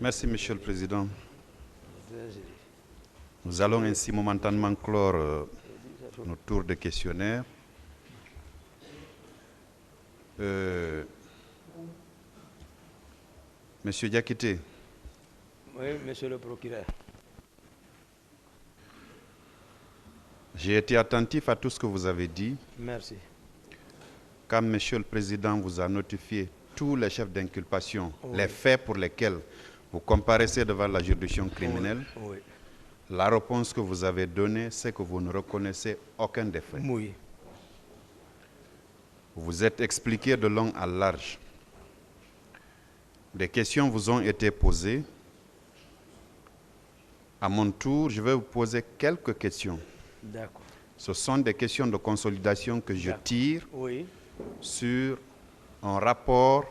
Merci, Monsieur le Président. Nous allons ainsi momentanément clore nos tours de questionnaire. Monsieur Diakité. Oui, Monsieur le procureur. J'ai été attentif à tout ce que vous avez dit. Merci. Quand Monsieur le Président vous a notifié tous les chefs d'inculpation, Oui. les faits pour lesquels vous comparaissez devant la juridiction criminelle, Oui. la réponse que vous avez donnée, c'est que vous ne reconnaissez aucun des faits. Oui. Vous vous êtes expliqué de long à large. Des questions vous ont été posées. À mon tour, je vais vous poser quelques questions. D'accord. Ce sont des questions de consolidation que je tire Oui. sur un rapport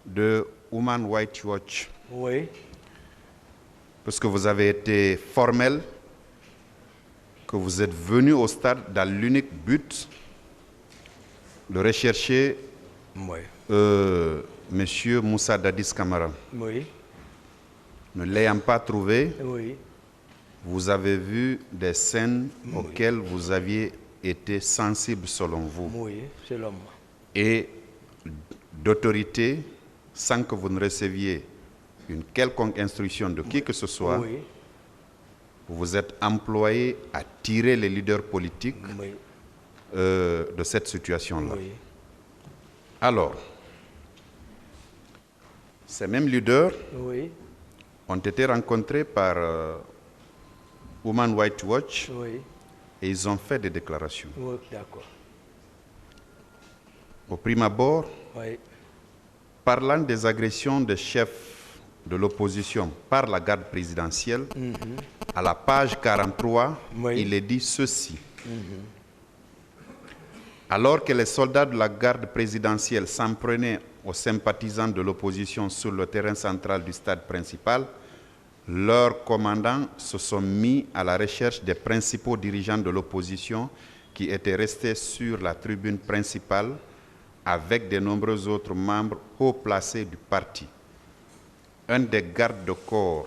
de Human Rights Watch. Oui. Parce que vous avez été formel, que vous êtes venu au stade dans l'unique but de rechercher Oui. Monsieur Moussa Dadis Camara. Oui. Ne l'ayant pas trouvé, Oui. vous avez vu des scènes auxquelles vous aviez été sensible selon vous. Oui, selon moi. Et d'autorité, sans que vous ne receviez une quelconque instruction de qui que ce soit, Oui. vous vous êtes employé à tirer les leaders politiques Oui. de cette situation-là. Oui. Alors, ces mêmes leaders Oui. ont été rencontrés par Human Rights Watch Oui. et ils ont fait des déclarations. Oui, d'accord. Au prime abord, Oui. parlant des agressions des chefs de l'opposition par la garde présidentielle, à la page 43, Oui. il est dit ceci. Alors que les soldats de la garde présidentielle s'en prenaient aux sympathisants de l'opposition sur le terrain central du stade principal, leurs commandants se sont mis à la recherche des principaux dirigeants de l'opposition qui étaient restés sur la tribune principale avec de nombreux autres membres haut placés du parti. Un des gardes de corps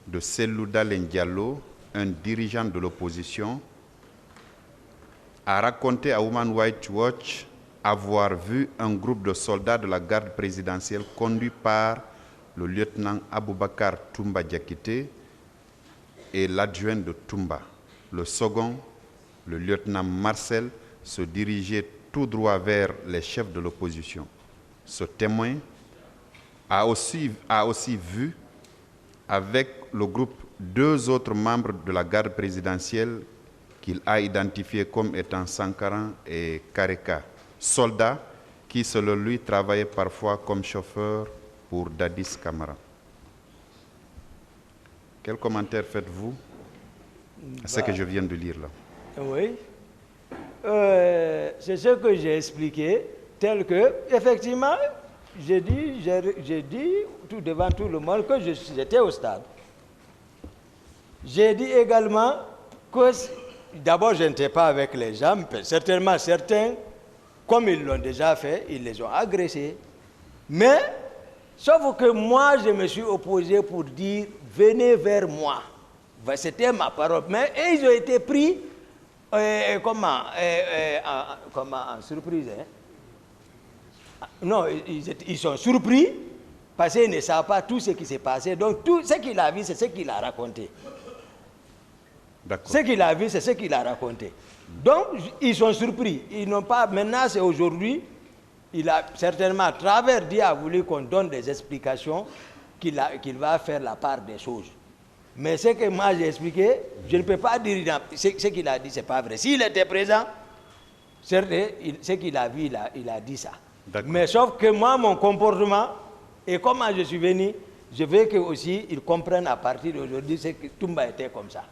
de Selouda Diallo, un dirigeant de l'opposition, a raconté à Human Rights Watch avoir vu un groupe de soldats de la garde présidentielle conduit par le lieutenant Aboubakar Toumba Diakité et l'adjoint de Toumba. Le second, le lieutenant Marcel, se dirigeait tout droit vers les chefs de l'opposition. Ce témoin a aussi vu avec le groupe deux autres membres de la garde présidentielle qu'il a identifiés comme étant Sankaran et Kareka, soldats qui, selon lui, travaillaient parfois comme chauffeurs pour Dadis Camara. Quel commentaire faites-vous à ce que je viens de lire là? Oui. C'est ce que j'ai expliqué, tel que, effectivement, j'ai dit tout devant tout le monde que j'étais au stade. J'ai dit également que, d'abord, je n'étais pas avec les gens, certainement certains, comme ils l'ont déjà fait, ils les ont agressés. Mais, sauf que moi, je me suis opposé pour dire, venez vers moi. C'était ma parole. Mais ils ont été pris, comment, en surprise, hein? Non, ils sont surpris parce qu'ils ne savent pas tout ce qui s'est passé. Donc, tout ce qu'il a vu, c'est ce qu'il a raconté. D'accord. Ce qu'il a vu, c'est ce qu'il a raconté. Donc, ils sont surpris. Ils n'ont pas... Maintenant, c'est aujourd'hui. Il a certainement, à travers Dieu, a voulu qu'on donne des explications, qu'il va faire la part des choses. Mais ce que moi j'ai expliqué, je ne peux pas dire... Ce qu'il a dit, ce n'est pas vrai. S'il était présent, ce qu'il a vu, il a dit ça. Mais sauf que moi, mon comportement, et comment je suis venu, je veux que aussi ils comprennent à partir d'aujourd'hui que Toumba était comme ça.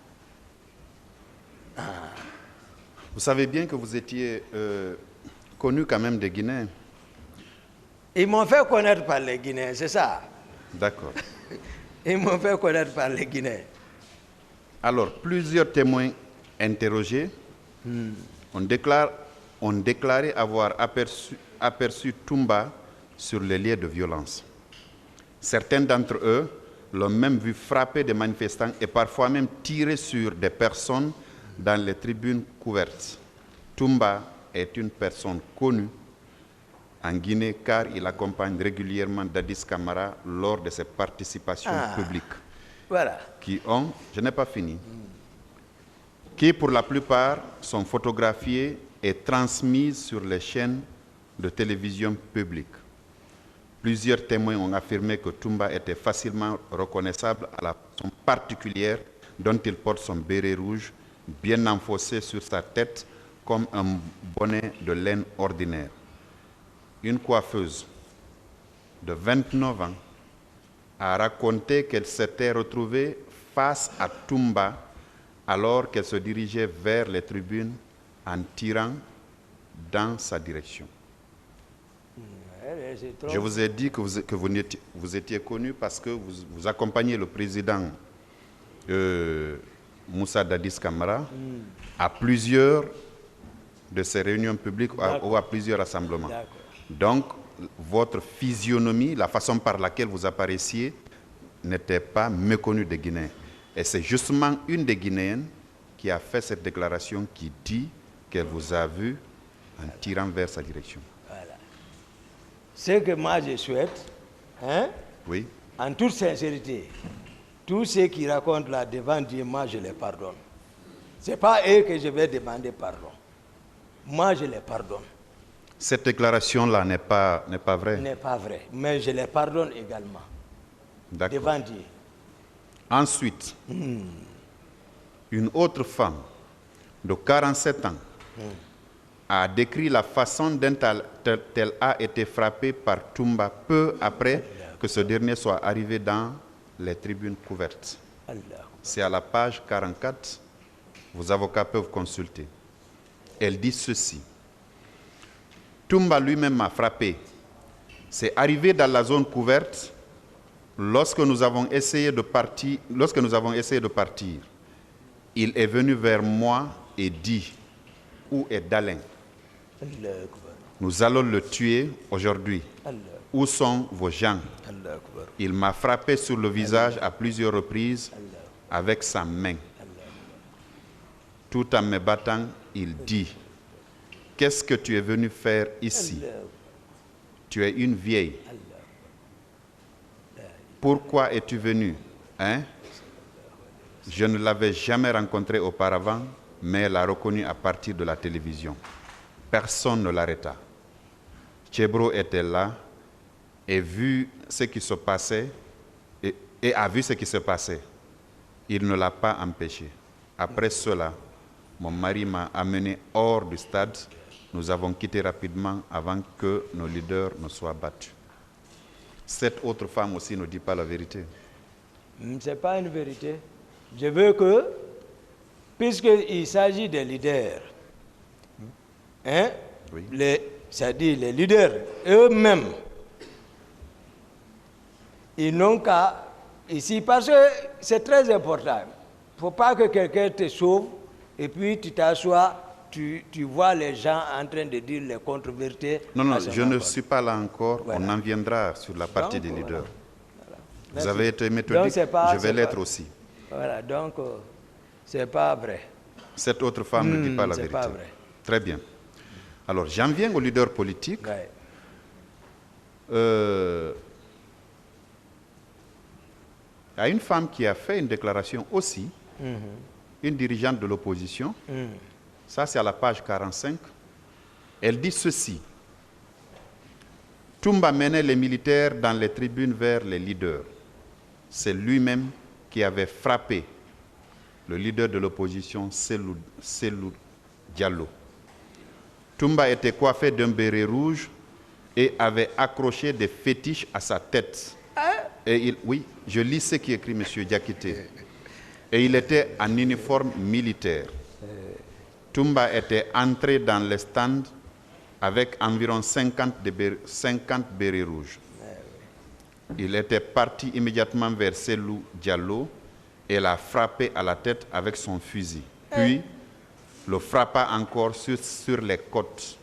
Vous savez bien que vous étiez connu quand même des Guinéens. Ils m'ont fait connaître par les Guinéens, c'est ça? D'accord. Ils m'ont fait connaître par les Guinéens. Alors, plusieurs témoins interrogés ont déclaré avoir aperçu Toumba sur les lieux de violence. Certains d'entre eux l'ont même vu frapper des manifestants et parfois même tirer sur des personnes dans les tribunes couvertes. Toumba est une personne connue en Guinée car il accompagne régulièrement Dadis Camara lors de ses participations publiques. Voilà. Qui ont, je n'ai pas fini, qui pour la plupart sont photographiées et transmises sur les chaînes de télévision publiques. Plusieurs témoins ont affirmé que Toumba était facilement reconnaissable à la façon particulière dont il porte son béret rouge bien enfoncé sur sa tête comme un bonnet de laine ordinaire. Une coiffeuse de 29 ans a raconté qu'elle s'était retrouvée face à Toumba alors qu'elle se dirigeait vers les tribunes en tirant dans sa direction. Je vous ai dit que vous étiez connu parce que vous accompagnez le président Moussa Dadis Camara à plusieurs de ses réunions publiques ou à plusieurs rassemblements. Donc, votre physionomie, la façon par laquelle vous apparaissiez, n'était pas méconnue des Guinéens. Et c'est justement une des Guinéennes qui a fait cette déclaration qui dit qu'elle vous a vu en tirant vers sa direction. Voilà. Ce que moi je souhaite, hein, oui, en toute sincérité, tous ceux qui racontent là devant Dieu, moi je les pardonne. Ce n'est pas eux que je vais demander pardon. Moi je les pardonne. Cette déclaration-là n'est pas vraie. N'est pas vrai, mais je les pardonne également. Devant Dieu. Ensuite, une autre femme de 47 ans a décrit la façon dont elle a été frappée par Toumba peu après que ce dernier soit arrivé dans les tribunes couvertes. C'est à la page 44, vos avocats peuvent consulter. Elle dit ceci. Toumba lui-même m'a frappé. C'est arrivé dans la zone couverte lorsque nous avons essayé de partir. Il est venu vers moi et dit, où est Dalin? Nous allons le tuer aujourd'hui. Où sont vos gens? Il m'a frappé sur le visage à plusieurs reprises avec sa main. Tout en me battant, il dit, qu'est-ce que tu es venu faire ici? Tu es une vieille. Pourquoi es-tu venu? Hein? Je ne l'avais jamais rencontrée auparavant, mais elle l'a reconnue à partir de la télévision. Personne ne l'arrêta. Tchebro était là et vu ce qui se passait et a vu ce qui se passait. Il ne l'a pas empêché. Après cela, mon mari m'a amené hors du stade. Nous avons quitté rapidement avant que nos leaders ne soient battus. Cette autre femme aussi ne dit pas la vérité. Ce n'est pas une vérité. Je veux que, puisqu'il s'agit des leaders, hein, oui. c'est-à-dire les leaders eux-mêmes, ils n'ont qu'à, ici, parce que c'est très important. Il ne faut pas que quelqu'un te sauve et puis tu t'assois, tu vois les gens en train de dire les contre-vérités. Non, je ne suis pas là encore. Voilà. On en viendra sur la partie des leaders. Voilà. Vous avez été méthodique, je vais l'être aussi. Voilà, donc ce n'est pas vrai. Cette autre femme ne dit pas la vérité. Pas vrai. Très bien. Alors, j'en viens aux leaders politiques. Ouais. Il y a une femme qui a fait une déclaration aussi, une dirigeante de l'opposition. Ça, c'est à la page 45. Elle dit ceci. Toumba menait les militaires dans les tribunes vers les leaders. C'est lui-même qui avait frappé le leader de l'opposition, Cellou Diallo. Toumba était coiffé d'un béret rouge et avait accroché des fétiches à sa tête. Et oui, je lis ce qui écrit M. Diakité. Et il était en uniforme militaire. Toumba était entré dans le stand avec environ 50 bérets rouges. Il était parti immédiatement vers Cellou Diallo et l'a frappé à la tête avec son fusil. Puis, le frappa encore sur les côtes.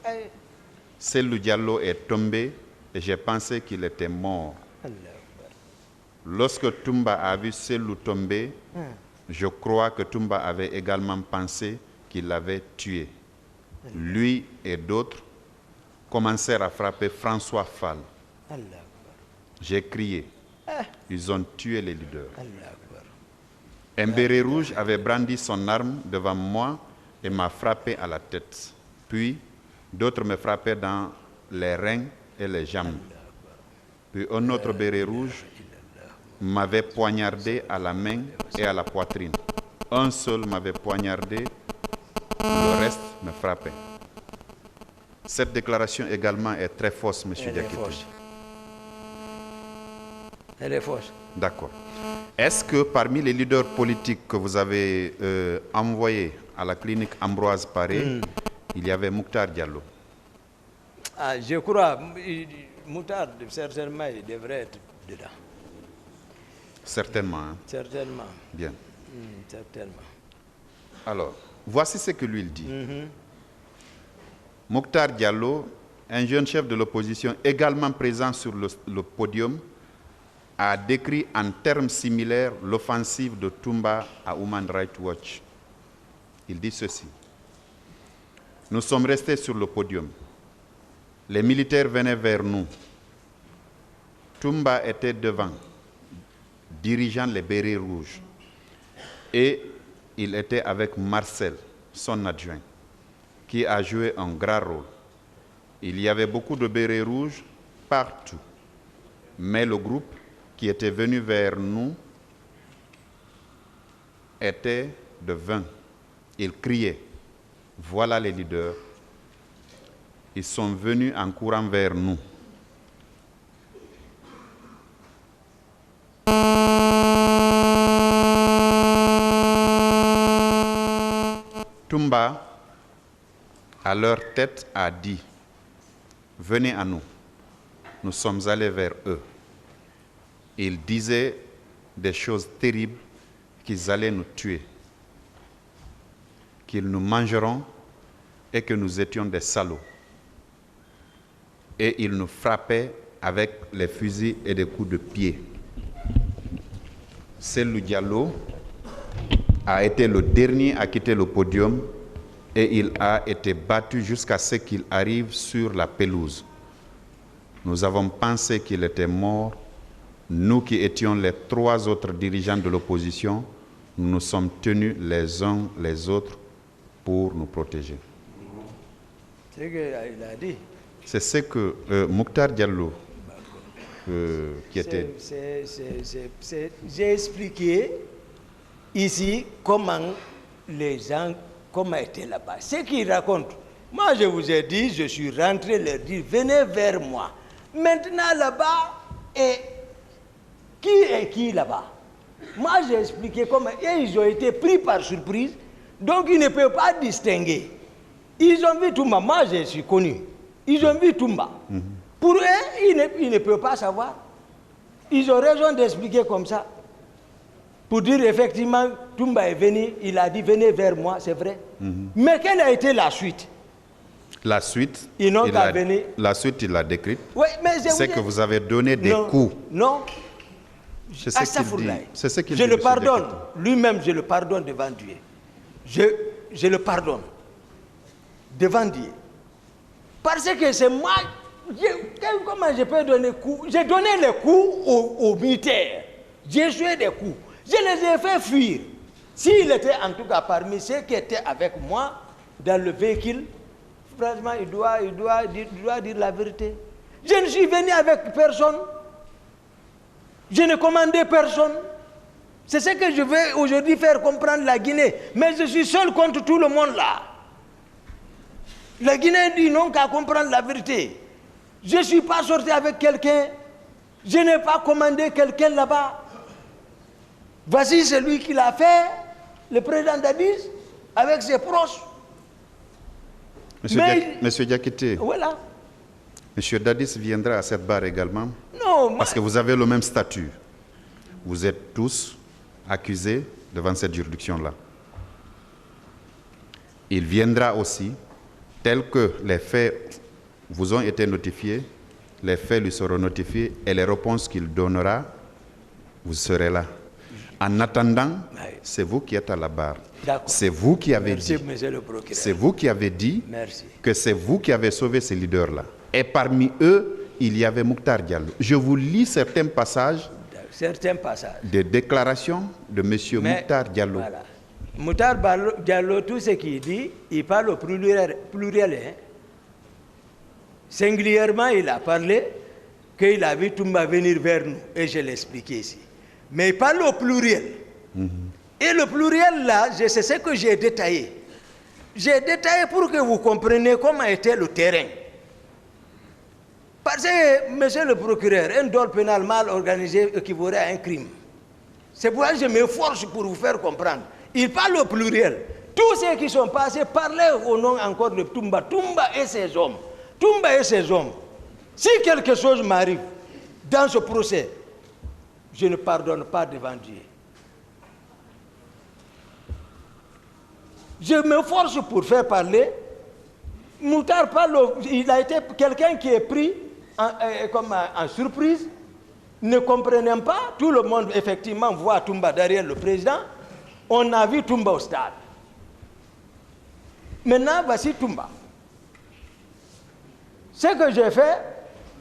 Cellou Diallo est tombé et j'ai pensé qu'il était mort. Lorsque Toumba a vu Selou tomber, je crois que Toumba avait également pensé qu'il l'avait tué. Lui et d'autres commencèrent à frapper François Fall. J'ai crié. Ils ont tué les leaders. Un béret rouge avait brandi son arme devant moi et m'a frappé à la tête. Puis, d'autres me frappaient dans les reins et les jambes. Puis un autre béret rouge m'avait poignardé à la main et à la poitrine. Un seul m'avait poignardé, le reste me frappait. Cette déclaration également est très fausse, M. Diakité. Elle est fausse. D'accord. Est-ce que parmi les leaders politiques que vous avez envoyés à la clinique Ambroise Paré, il y avait Mouktar Diallo? Ah, je crois, Mouktar, certainement, il devrait être dedans. Certainement. Hein? Certainement. Bien. Certainement. Alors, voici ce que lui il dit. Mouktar Diallo, un jeune chef de l'opposition également présent sur le podium, a décrit en termes similaires l'offensive de Toumba à Human Rights Watch. Il dit ceci. Nous sommes restés sur le podium. Les militaires venaient vers nous. Toumba était devant, dirigeant les bérets rouges. Et il était avec Marcel, son adjoint, qui a joué un grand rôle. Il y avait beaucoup de bérets rouges partout. Mais le groupe qui était venu vers nous était de 20. Ils criaient, voilà les leaders. Ils sont venus en courant vers nous. Toumba, à leur tête, a dit, venez à nous. Nous sommes allés vers eux. Ils disaient des choses terribles, qu'ils allaient nous tuer, qu'ils nous mangeront et que nous étions des salauds. Et ils nous frappaient avec les fusils et des coups de pied. Selou Diallo a été le dernier à quitter le podium et il a été battu jusqu'à ce qu'il arrive sur la pelouse. Nous avons pensé qu'il était mort. Nous qui étions les 3 autres dirigeants de l'opposition, nous nous sommes tenus les uns les autres pour nous protéger. C'est ce qu'il a dit. C'est ce que Mouktar Diallo, qui était... J'ai expliqué ici comment les gens, comment étaient là-bas. Ce qu'ils racontent. Moi, je vous ai dit, je suis rentré leur dire, venez vers moi. Maintenant, là-bas, et qui est qui là-bas? Moi, j'ai expliqué comment. Et ils ont été pris par surprise, donc ils ne peuvent pas distinguer. Ils ont vu Toumba, moi je suis connu. Ils ont vu Toumba. Pour eux, ils ne peuvent pas savoir. Ils ont raison d'expliquer comme ça. Pour dire effectivement, Toumba est venu, il a dit venez vers moi, c'est vrai. Mais quelle a été la suite? La suite, la suite, il l'a décrite. Oui, c'est que vous avez donné des coups. Non. C'est ce qu'il dit. Je le pardonne. Lui-même, je le pardonne devant Dieu. Je le pardonne devant Dieu. Parce que c'est moi, comment je peux donner coups? J'ai donné les coups aux militaires. J'ai joué des coups. Je les ai fait fuir. S'il était en tout cas parmi ceux qui étaient avec moi dans le véhicule, franchement, il doit dire la vérité. Je ne suis venu avec personne. Je ne commandais personne. C'est ce que je veux aujourd'hui faire comprendre la Guinée. Mais je suis seul contre tout le monde là. La Guinée dit non qu'à comprendre la vérité. Je ne suis pas sorti avec quelqu'un. Je n'ai pas commandé quelqu'un là-bas. Voici celui qui l'a fait, le président Dadis, avec ses proches. Monsieur Diakité, voilà. Monsieur Dadis viendra à cette barre également? Non, parce que vous avez le même statut. Vous êtes tous accusés devant cette juridiction-là. Il viendra aussi, tel que les faits vous ont été notifiés, les faits lui seront notifiés et les réponses qu'il donnera vous serez là. En attendant, c'est vous qui êtes à la barre. C'est vous qui avez dit, c'est vous qui avez dit que c'est vous qui avez sauvé ces leaders-là. Et parmi eux, il y avait Mokhtar Diallo. Je vous lis certains passages de déclarations de M. Mokhtar Diallo. Voilà. Mokhtar Diallo, tout ce qu'il dit, il parle au pluriel. Hein. Singulièrement, il a parlé qu'il a vu Toumba venir vers nous, et je l'ai expliqué ici. Mais il parle au pluriel. Et le pluriel là, c'est ce que j'ai détaillé. J'ai détaillé pour que vous compreniez comment était le terrain. Parce que, monsieur le procureur, un dol pénal mal organisé équivaudrait à un crime. C'est pourquoi je m'efforce pour vous faire comprendre. Il parle au pluriel. Tous ceux qui sont passés parlaient au nom encore de Toumba. Toumba et ses hommes. Toumba et ses hommes. Si quelque chose m'arrive dans ce procès, je ne pardonne pas devant Dieu. Je m'efforce pour faire parler. Mokhtar parle, il a été quelqu'un qui est pris en surprise, ne comprenant pas. Tout le monde, effectivement, voit Toumba derrière le président. On a vu Toumba au stade. Maintenant, voici Toumba. Ce que j'ai fait,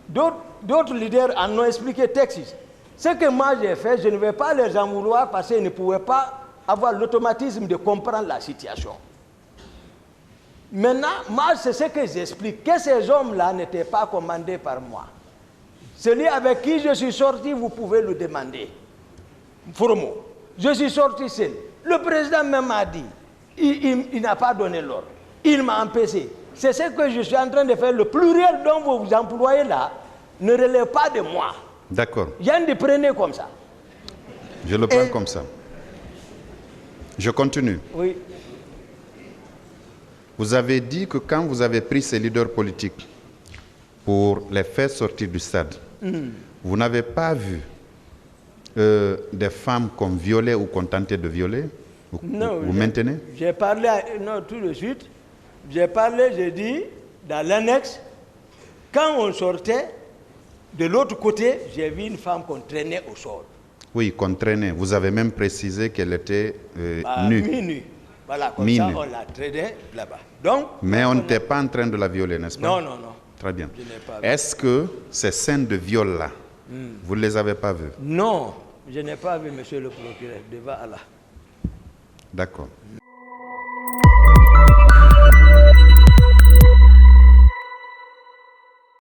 d'autres leaders en ont expliqué texte. Ce que moi j'ai fait, je ne vais pas les en vouloir parce qu'ils ne pouvaient pas avoir l'automatisme de comprendre la situation. Maintenant, moi, c'est ce que j'explique, que ces hommes-là n'étaient pas commandés par moi. Celui avec qui je suis sorti, vous pouvez le demander. Foromo, je suis sorti seul. Le président même a dit, il n'a pas donné l'ordre. Il m'a empêché. C'est ce que je suis en train de faire. Le pluriel dont vous vous employez là ne relève pas de moi. D'accord. Yann de prenez comme ça. Je le prends comme ça. Je continue. Oui. Vous avez dit que quand vous avez pris ces leaders politiques pour les faire sortir du stade, vous n'avez pas vu des femmes qu'on violait ou qu'on tentait de violer? Vous maintenez? J'ai parlé, non, tout de suite. J'ai parlé, j'ai dit, dans l'annexe, quand on sortait, de l'autre côté, j'ai vu une femme qu'on traînait au sol. Oui, qu'on traînait. Vous avez même précisé qu'elle était nue. Mi-nue. Voilà, comme ça, on la traînait là-bas. Donc, mais on n'était pas en train de la violer, n'est-ce pas? Non, non, non. Très bien. Est-ce que ces scènes de viol-là, vous ne les avez pas vues? Non, je n'ai pas vu, monsieur le procureur, devant Allah. D'accord.